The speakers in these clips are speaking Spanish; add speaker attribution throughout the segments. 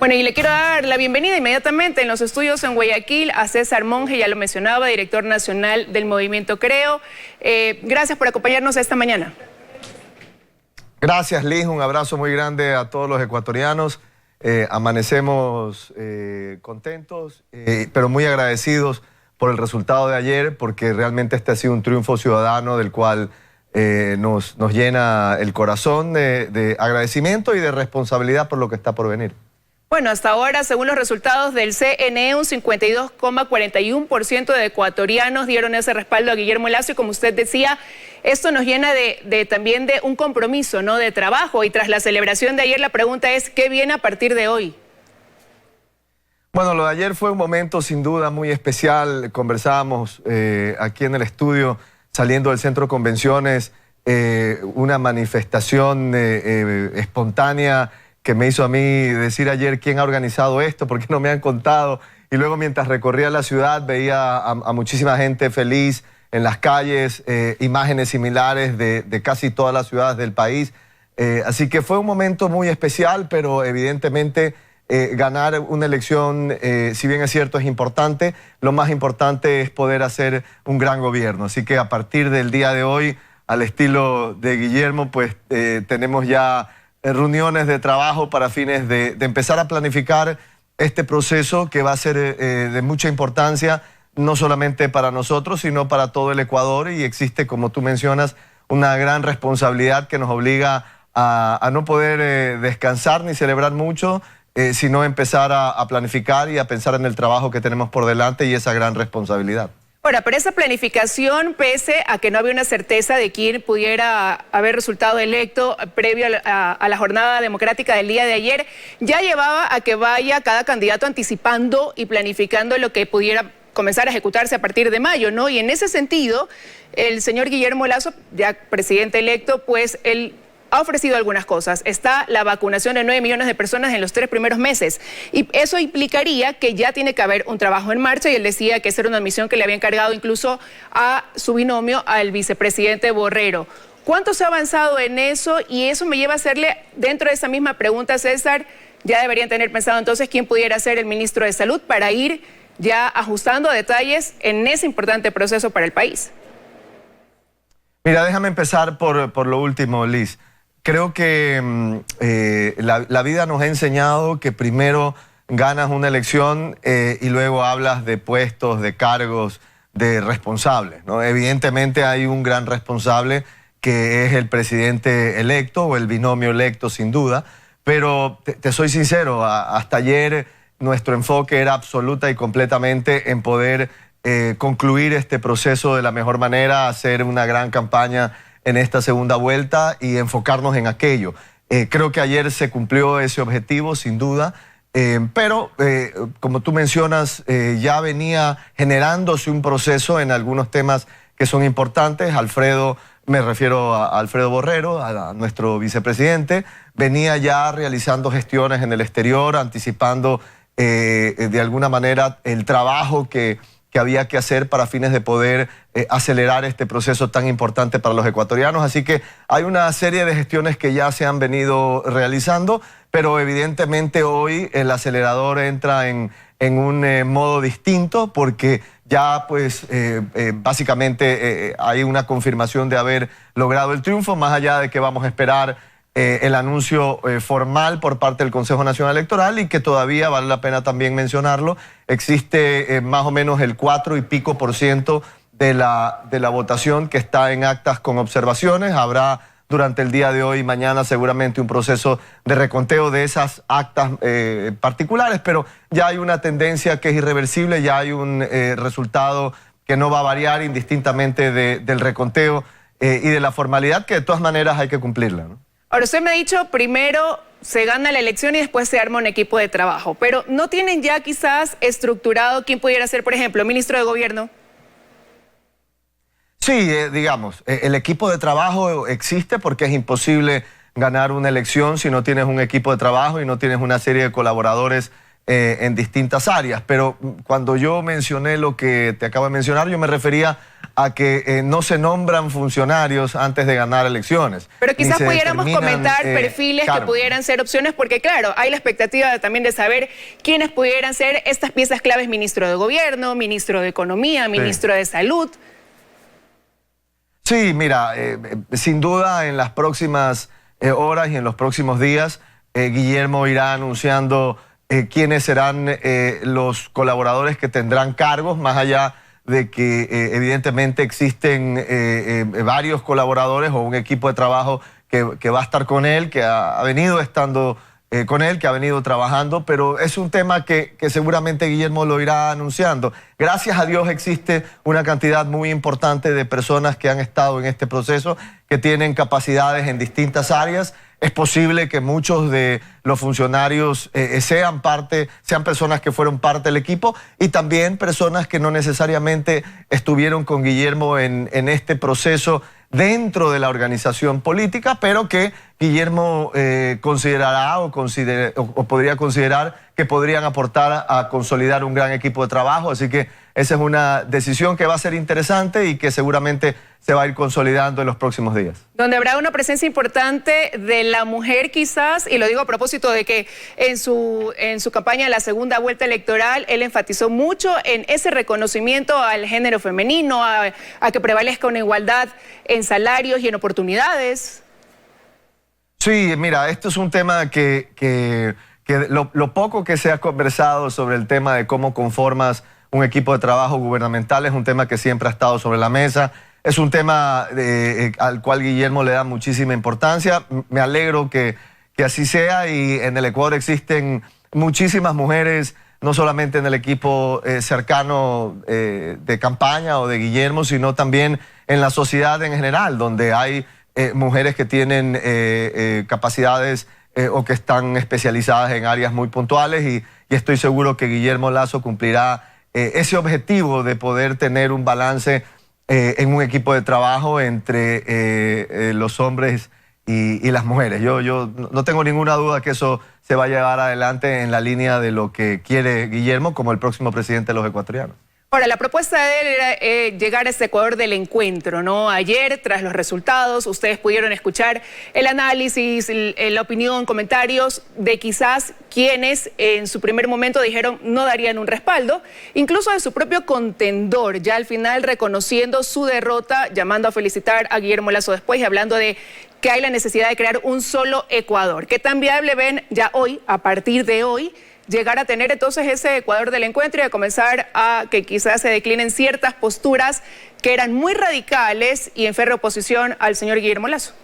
Speaker 1: Bueno, y le quiero dar la bienvenida inmediatamente en los estudios en Guayaquil a César Monge, ya lo mencionaba, director nacional del Movimiento Creo. Gracias por acompañarnos esta mañana.
Speaker 2: Gracias, Liz. Un abrazo muy grande a todos los ecuatorianos. Amanecemos contentos, pero muy agradecidos por el resultado de ayer, porque realmente este ha sido un triunfo ciudadano del cual nos llena el corazón de agradecimiento y de responsabilidad por lo que está por venir.
Speaker 1: Bueno, hasta ahora, según los resultados del CNE, un 52,41% de ecuatorianos dieron ese respaldo a Guillermo Lasso y, como usted decía, esto nos llena también de un compromiso, ¿no?, de trabajo. Y tras la celebración de ayer, la pregunta es, ¿qué viene a partir de hoy?
Speaker 2: Bueno, lo de ayer fue un momento sin duda muy especial. Conversábamos aquí en el estudio, saliendo del centro de convenciones, una manifestación espontánea que me hizo a mí decir ayer quién ha organizado esto, porque no me han contado. Y luego, mientras recorría la ciudad, veía a muchísima gente feliz en las calles, imágenes similares de casi todas las ciudades del país. Así que fue un momento muy especial, pero evidentemente ganar una elección, si bien es cierto, es importante, lo más importante es poder hacer un gran gobierno. Así que a partir del día de hoy, al estilo de Guillermo, pues tenemos ya reuniones de trabajo para fines de empezar a planificar este proceso que va a ser de mucha importancia, no solamente para nosotros, sino para todo el Ecuador, y existe, como tú mencionas, una gran responsabilidad que nos obliga a no poder descansar ni celebrar mucho, sino empezar a planificar y a pensar en el trabajo que tenemos por delante y esa gran responsabilidad.
Speaker 1: Ahora, pero esa planificación, pese a que no había una certeza de quién pudiera haber resultado electo previo a la jornada democrática del día de ayer, ya llevaba a que vaya cada candidato anticipando y planificando lo que pudiera comenzar a ejecutarse a partir de mayo, ¿no? Y en ese sentido, el señor Guillermo Lasso, ya presidente electo, pues él ha ofrecido algunas cosas. Está la vacunación de 9 millones de personas en los 3 primeros meses. Y eso implicaría que ya tiene que haber un trabajo en marcha, y él decía que esa era una misión que le había encargado incluso a su binomio, al vicepresidente Borrero. ¿Cuánto se ha avanzado en eso? Y eso me lleva a hacerle, dentro de esa misma pregunta, César, ya deberían tener pensado entonces quién pudiera ser el ministro de Salud para ir ya ajustando detalles en ese importante proceso para el país.
Speaker 2: Mira, déjame empezar por lo último, Liz. Creo que la vida nos ha enseñado que primero ganas una elección y luego hablas de puestos, de cargos, de responsables, ¿no? Evidentemente hay un gran responsable que es el presidente electo o el binomio electo, sin duda, pero te soy sincero, hasta ayer nuestro enfoque era absoluta y completamente en poder concluir este proceso de la mejor manera, hacer una gran campaña en esta segunda vuelta y enfocarnos en aquello. Creo que ayer se cumplió ese objetivo, sin duda, pero como tú mencionas, ya venía generándose un proceso en algunos temas que son importantes. Alfredo, me refiero a Alfredo Borrero, a nuestro vicepresidente, venía ya realizando gestiones en el exterior, anticipando de alguna manera el trabajo que había que hacer para fines de poder acelerar este proceso tan importante para los ecuatorianos. Así que hay una serie de gestiones que ya se han venido realizando, pero evidentemente hoy el acelerador entra en un modo distinto, porque ya pues básicamente hay una confirmación de haber logrado el triunfo, más allá de que vamos a esperar el anuncio formal por parte del Consejo Nacional Electoral, y que todavía, vale la pena también mencionarlo, existe más o menos el 4 y pico % de la votación que está en actas con observaciones. Habrá durante el día de hoy y mañana seguramente un proceso de reconteo de esas actas particulares, pero ya hay una tendencia que es irreversible, ya hay un resultado que no va a variar indistintamente del reconteo y de la formalidad, que de todas maneras hay que cumplirla, ¿no?
Speaker 1: Ahora, usted me ha dicho, primero se gana la elección y después se arma un equipo de trabajo, pero ¿no tienen ya quizás estructurado quién pudiera ser, por ejemplo, ministro de Gobierno?
Speaker 2: Sí, digamos, el equipo de trabajo existe, porque es imposible ganar una elección si no tienes un equipo de trabajo y no tienes una serie de colaboradores en distintas áreas. Pero cuando yo mencioné lo que te acabo de mencionar, yo me refería a que no se nombran funcionarios antes de ganar elecciones.
Speaker 1: Pero quizás pudiéramos comentar perfiles que
Speaker 2: claro,
Speaker 1: pudieran ser opciones, porque claro, hay la expectativa también de saber quiénes pudieran ser estas piezas claves: ministro de Gobierno, ministro de Economía, ministro de Salud.
Speaker 2: Sí, mira, sin duda en las próximas horas y en los próximos días, Guillermo irá anunciando quiénes serán los colaboradores que tendrán cargos, más allá de que evidentemente existen varios colaboradores o un equipo de trabajo que va a estar con él, que ha venido estando con él, que ha venido trabajando, pero es un tema que seguramente Guillermo lo irá anunciando. Gracias a Dios existe una cantidad muy importante de personas que han estado en este proceso, que tienen capacidades en distintas áreas. Es posible que muchos de los funcionarios sean personas que fueron parte del equipo, y también personas que no necesariamente estuvieron con Guillermo en este proceso dentro de la organización política, pero que Guillermo considerará o podría considerar que podrían aportar a consolidar un gran equipo de trabajo. Así que esa es una decisión que va a ser interesante y que seguramente se va a ir consolidando en los próximos días.
Speaker 1: Donde habrá una presencia importante de la mujer quizás, y lo digo a propósito de que en su campaña de la segunda vuelta electoral, él enfatizó mucho en ese reconocimiento al género femenino, a que prevalezca una igualdad en salarios y en oportunidades.
Speaker 2: Sí, mira, esto es un tema que lo poco que se ha conversado sobre el tema de cómo conformas un equipo de trabajo gubernamental es un tema que siempre ha estado sobre la mesa. Es un tema al cual Guillermo le da muchísima importancia. Me alegro que así sea, y en el Ecuador existen muchísimas mujeres, no solamente en el equipo cercano de campaña o de Guillermo, sino también en la sociedad en general, donde hay mujeres que tienen capacidades o que están especializadas en áreas muy puntuales, y estoy seguro que Guillermo Lasso cumplirá ese objetivo de poder tener un balance en un equipo de trabajo entre los hombres y las mujeres. Yo no tengo ninguna duda que eso se va a llevar adelante en la línea de lo que quiere Guillermo como el próximo presidente de los ecuatorianos.
Speaker 1: Ahora, la propuesta de él era llegar a este Ecuador del encuentro, ¿no? Ayer, tras los resultados, ustedes pudieron escuchar el análisis, la opinión, comentarios de quizás quienes en su primer momento dijeron no darían un respaldo, incluso de su propio contendor, ya al final reconociendo su derrota, llamando a felicitar a Guillermo Lasso después y hablando de que hay la necesidad de crear un solo Ecuador. ¿Qué tan viable ven ya hoy, a partir de hoy, llegar a tener entonces ese Ecuador del encuentro y a comenzar a que quizás se declinen ciertas posturas que eran muy radicales y en férrea oposición al señor Guillermo Lasso?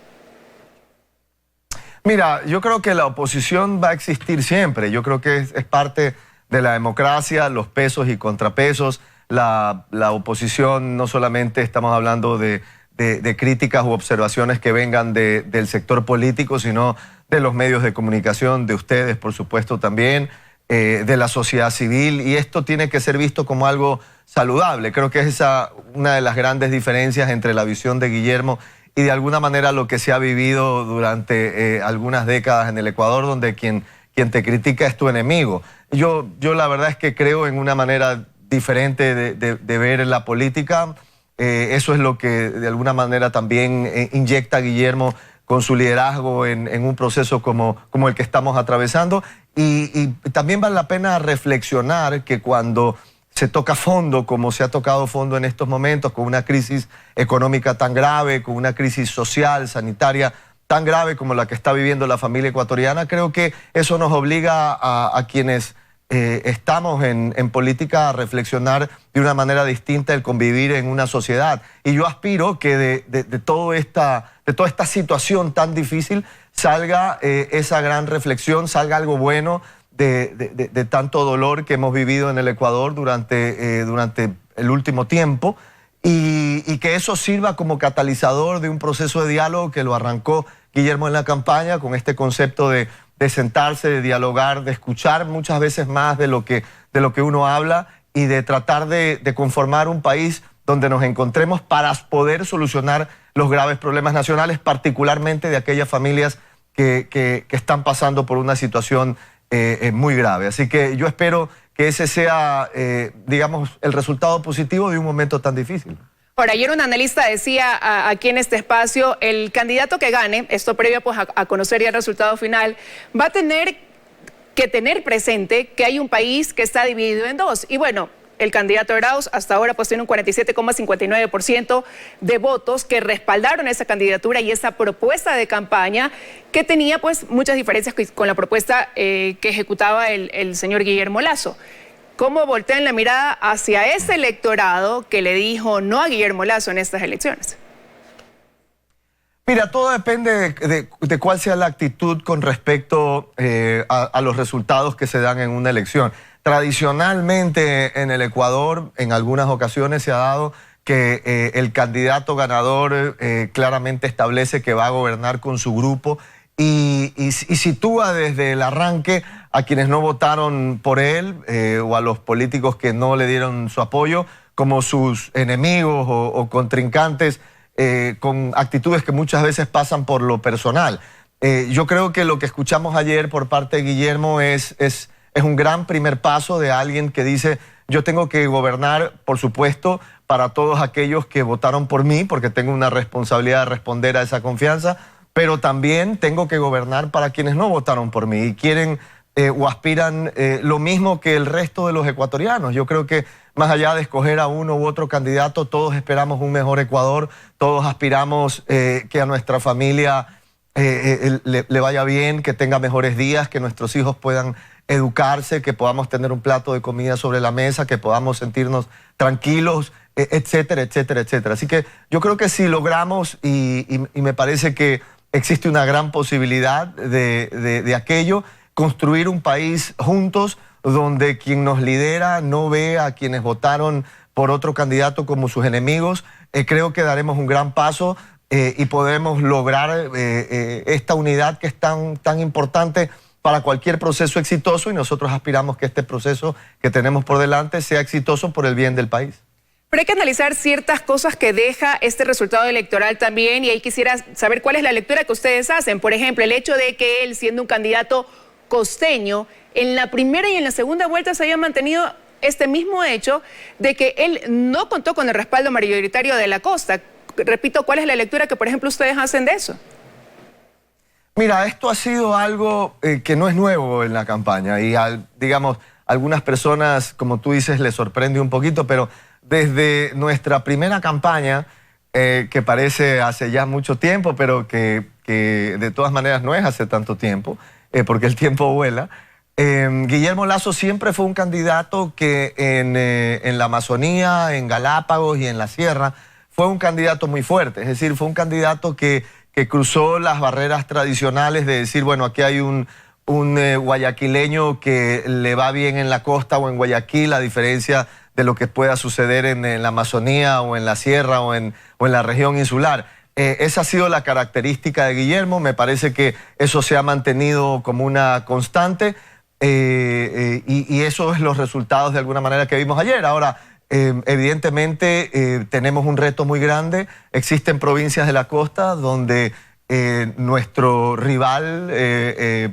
Speaker 2: Mira, yo creo que la oposición va a existir siempre. Yo creo que es parte de la democracia, los pesos y contrapesos. La oposición, no solamente estamos hablando de críticas u observaciones que vengan del sector político, sino de los medios de comunicación, de ustedes, por supuesto, también, de la sociedad civil, y esto tiene que ser visto como algo saludable. Creo que es una de las grandes diferencias entre la visión de Guillermo y de alguna manera lo que se ha vivido durante algunas décadas en el Ecuador, donde quien te critica es tu enemigo. Yo la verdad es que creo en una manera diferente de ver la política. Eso es lo que de alguna manera también inyecta Guillermo con su liderazgo en un proceso como el que estamos atravesando. Y también vale la pena reflexionar que cuando se toca fondo, como se ha tocado fondo en estos momentos, con una crisis económica tan grave, con una crisis social, sanitaria tan grave como la que está viviendo la familia ecuatoriana, creo que eso nos obliga a quienes estamos en política a reflexionar de una manera distinta el convivir en una sociedad. Y yo aspiro que de toda esta situación tan difícil salga esa gran reflexión, salga algo bueno de tanto dolor que hemos vivido en el Ecuador durante el último tiempo, y que eso sirva como catalizador de un proceso de diálogo que lo arrancó Guillermo en la campaña, con este concepto de sentarse, de dialogar, de escuchar muchas veces más de lo que uno habla, y de tratar de conformar un país donde nos encontremos para poder solucionar los graves problemas nacionales, particularmente de aquellas familias que están pasando por una situación muy grave. Así que yo espero que ese sea, digamos, el resultado positivo de un momento tan difícil.
Speaker 1: Ahora, ayer un analista decía aquí en este espacio, el candidato que gane, esto previo pues, a conocer ya el resultado final, va a tener que tener presente que hay un país que está dividido en dos. Y bueno, el candidato Arauz hasta ahora pues tiene un 47,59% de votos que respaldaron esa candidatura y esa propuesta de campaña que tenía pues muchas diferencias con la propuesta que ejecutaba el señor Guillermo Lasso. ¿Cómo voltean la mirada hacia ese electorado que le dijo no a Guillermo Lasso en estas elecciones?
Speaker 2: Mira, todo depende de cuál sea la actitud con respecto a los resultados que se dan en una elección. Tradicionalmente en el Ecuador, en algunas ocasiones se ha dado que el candidato ganador claramente establece que va a gobernar con su grupo y sitúa desde el arranque a quienes no votaron por él o a los políticos que no le dieron su apoyo como sus enemigos o contrincantes con actitudes que muchas veces pasan por lo personal. Yo creo que lo que escuchamos ayer por parte de Guillermo es un gran primer paso de alguien que dice yo tengo que gobernar, por supuesto, para todos aquellos que votaron por mí, porque tengo una responsabilidad de responder a esa confianza, pero también tengo que gobernar para quienes no votaron por mí y quieren o aspiran lo mismo que el resto de los ecuatorianos. Yo creo que más allá de escoger a uno u otro candidato, todos esperamos un mejor Ecuador, todos aspiramos que a nuestra familia le vaya bien, que tenga mejores días, que nuestros hijos puedan educarse, que podamos tener un plato de comida sobre la mesa, que podamos sentirnos tranquilos, etcétera, etcétera, etcétera. Así que yo creo que si logramos, y me parece que existe una gran posibilidad de aquello, construir un país juntos donde quien nos lidera no ve a quienes votaron por otro candidato como sus enemigos, creo que daremos un gran paso y podemos lograr esta unidad que es tan importante para cualquier proceso exitoso y nosotros aspiramos que este proceso que tenemos por delante sea exitoso por el bien del país.
Speaker 1: Pero hay que analizar ciertas cosas que deja este resultado electoral también y ahí quisiera saber cuál es la lectura que ustedes hacen. Por ejemplo, el hecho de que él, siendo un candidato costeño, en la primera y en la segunda vuelta se haya mantenido este mismo hecho de que él no contó con el respaldo mayoritario de la costa. Repito, ¿cuál es la lectura que, por ejemplo, ustedes hacen de eso?
Speaker 2: Mira, esto ha sido algo que no es nuevo en la campaña y, digamos, algunas personas, como tú dices, les sorprende un poquito, pero desde nuestra primera campaña, que parece hace ya mucho tiempo, pero que de todas maneras no es hace tanto tiempo, porque el tiempo vuela, Guillermo Lasso siempre fue un candidato que en la Amazonía, en Galápagos y en la Sierra fue un candidato muy fuerte. Es decir, fue un candidato que cruzó las barreras tradicionales de decir, bueno, aquí hay un guayaquileño que le va bien en la costa o en Guayaquil, a diferencia de lo que pueda suceder en la Amazonía o en la Sierra o en la región insular. Esa ha sido la característica de Guillermo, me parece que eso se ha mantenido como una constante y eso es los resultados de alguna manera que vimos ayer. Ahora, evidentemente tenemos un reto muy grande, existen provincias de la costa donde nuestro rival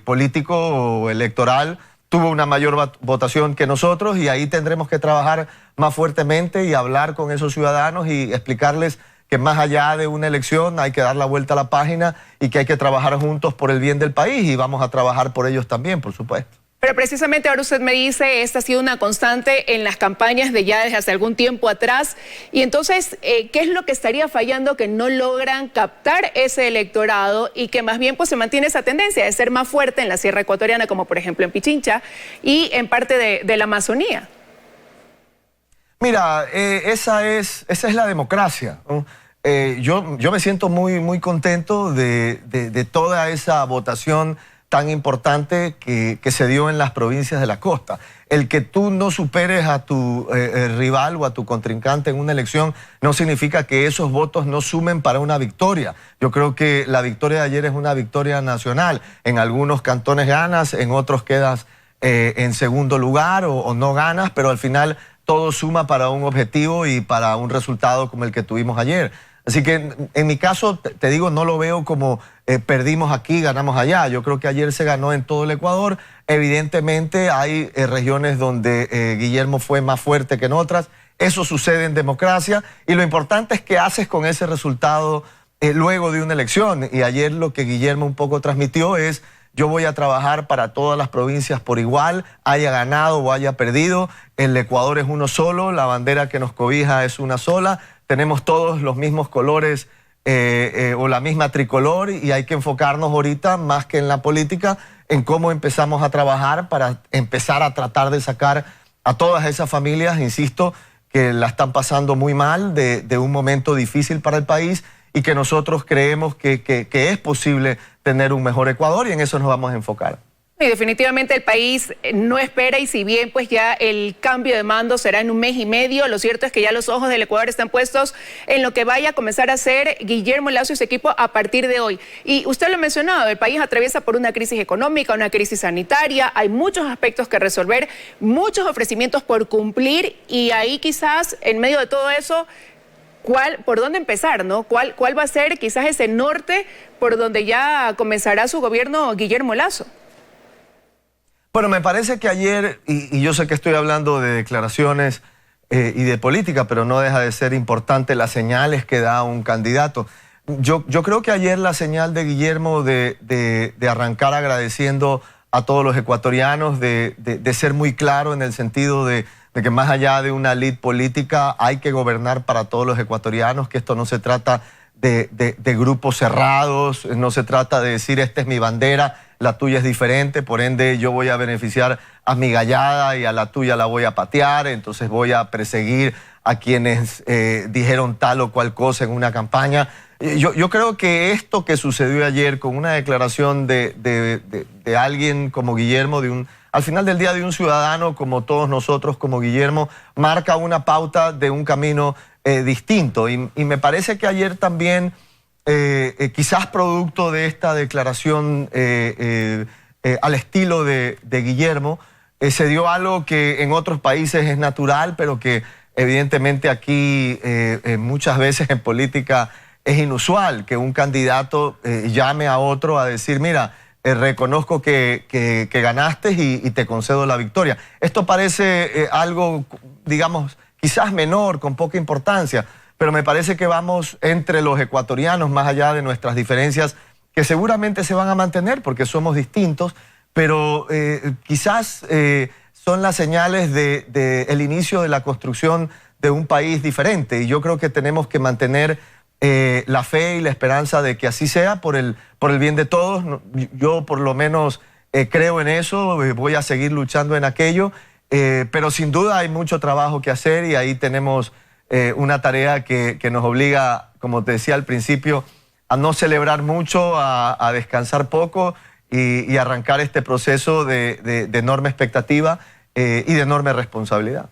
Speaker 2: político o electoral tuvo una mayor votación que nosotros y ahí tendremos que trabajar más fuertemente y hablar con esos ciudadanos y explicarles que más allá de una elección hay que dar la vuelta a la página y que hay que trabajar juntos por el bien del país y vamos a trabajar por ellos también, por supuesto.
Speaker 1: Pero precisamente ahora usted me dice, esta ha sido una constante en las campañas de ya desde hace algún tiempo atrás. Y entonces, ¿qué es lo que estaría fallando que no logran captar ese electorado y que más bien pues se mantiene esa tendencia de ser más fuerte en la Sierra Ecuatoriana, como por ejemplo en Pichincha, y en parte de la Amazonía?
Speaker 2: Mira, esa es la democracia, ¿no? Yo me siento muy contento de toda esa votación tan importante que se dio en las provincias de la costa. El que tú no superes a tu rival o a tu contrincante en una elección no significa que esos votos no sumen para una victoria. Yo creo que la victoria de ayer es una victoria nacional. En algunos cantones ganas, en otros quedas en segundo lugar o no ganas, pero al final todo suma para un objetivo y para un resultado como el que tuvimos ayer. Así que en mi caso, te digo, no lo veo como perdimos aquí, ganamos allá. Yo creo que ayer se ganó en todo el Ecuador. Evidentemente hay regiones donde Guillermo fue más fuerte que en otras. Eso sucede en democracia y lo importante es qué haces con ese resultado luego de una elección. Y ayer lo que Guillermo un poco transmitió es: yo voy a trabajar para todas las provincias por igual, haya ganado o haya perdido. El Ecuador es uno solo, la bandera que nos cobija es una sola, tenemos todos los mismos colores o la misma tricolor, y hay que enfocarnos ahorita, más que en la política, en cómo empezamos a trabajar para empezar a tratar de sacar a todas esas familias, insisto, que la están pasando muy mal, de un momento difícil para el país, y que nosotros creemos que es posible tener un mejor Ecuador, y en eso nos vamos a enfocar.
Speaker 1: Y definitivamente el país no espera, y si bien pues ya el cambio de mando será en un mes y medio, lo cierto es que ya los ojos del Ecuador están puestos en lo que vaya a comenzar a hacer Guillermo Lasso y su equipo a partir de hoy. Y usted lo ha mencionado, el país atraviesa por una crisis económica, una crisis sanitaria, hay muchos aspectos que resolver, muchos ofrecimientos por cumplir, y ahí quizás en medio de todo eso, ¿por dónde empezar, no? ¿Cuál va a ser quizás ese norte por donde ya comenzará su gobierno Guillermo Lasso?
Speaker 2: Bueno, me parece que ayer, y yo sé que estoy hablando de declaraciones y de política, pero no deja de ser importante las señales que da un candidato. Yo creo que ayer la señal de Guillermo de arrancar agradeciendo a todos los ecuatorianos, de ser muy claro en el sentido de que más allá de una elite política hay que gobernar para todos los ecuatorianos, que esto no se trata de grupos cerrados, no se trata de decir esta es mi bandera, la tuya es diferente, por ende yo voy a beneficiar a mi gallada y a la tuya la voy a patear, entonces voy a perseguir a quienes dijeron tal o cual cosa en una campaña. Yo creo que esto que sucedió ayer con una declaración de alguien como Guillermo, al final del día de un ciudadano como todos nosotros, como Guillermo, marca una pauta de un camino distinto. Y me parece que ayer también, quizás producto de esta declaración al estilo de Guillermo, se dio algo que en otros países es natural, pero que evidentemente aquí muchas veces en política es inusual, que un candidato llame a otro a decir: mira, reconozco que ganaste y te concedo la victoria. Esto parece algo, digamos, quizás menor, con poca importancia, pero me parece que vamos entre los ecuatorianos, más allá de nuestras diferencias, que seguramente se van a mantener porque somos distintos, pero quizás son las señales del inicio de la construcción de un país diferente, y yo creo que tenemos que mantener la fe y la esperanza de que así sea por el bien de todos. Yo por lo menos creo en eso, voy a seguir luchando en aquello, pero sin duda hay mucho trabajo que hacer, y ahí tenemos una tarea que nos obliga, como te decía al principio, a no celebrar mucho, a descansar poco y arrancar este proceso de enorme expectativa y de enorme responsabilidad.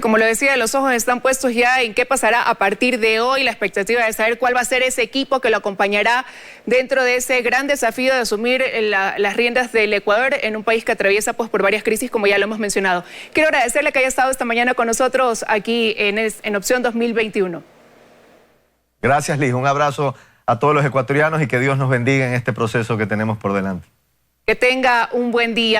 Speaker 1: Como lo decía, los ojos están puestos ya en qué pasará a partir de hoy, la expectativa de saber cuál va a ser ese equipo que lo acompañará dentro de ese gran desafío de asumir las riendas del Ecuador en un país que atraviesa pues por varias crisis, como ya lo hemos mencionado. Quiero agradecerle que haya estado esta mañana con nosotros aquí en Opción 2021.
Speaker 2: Gracias, Liz. Un abrazo a todos los ecuatorianos y que Dios nos bendiga en este proceso que tenemos por delante.
Speaker 1: Que tenga un buen día.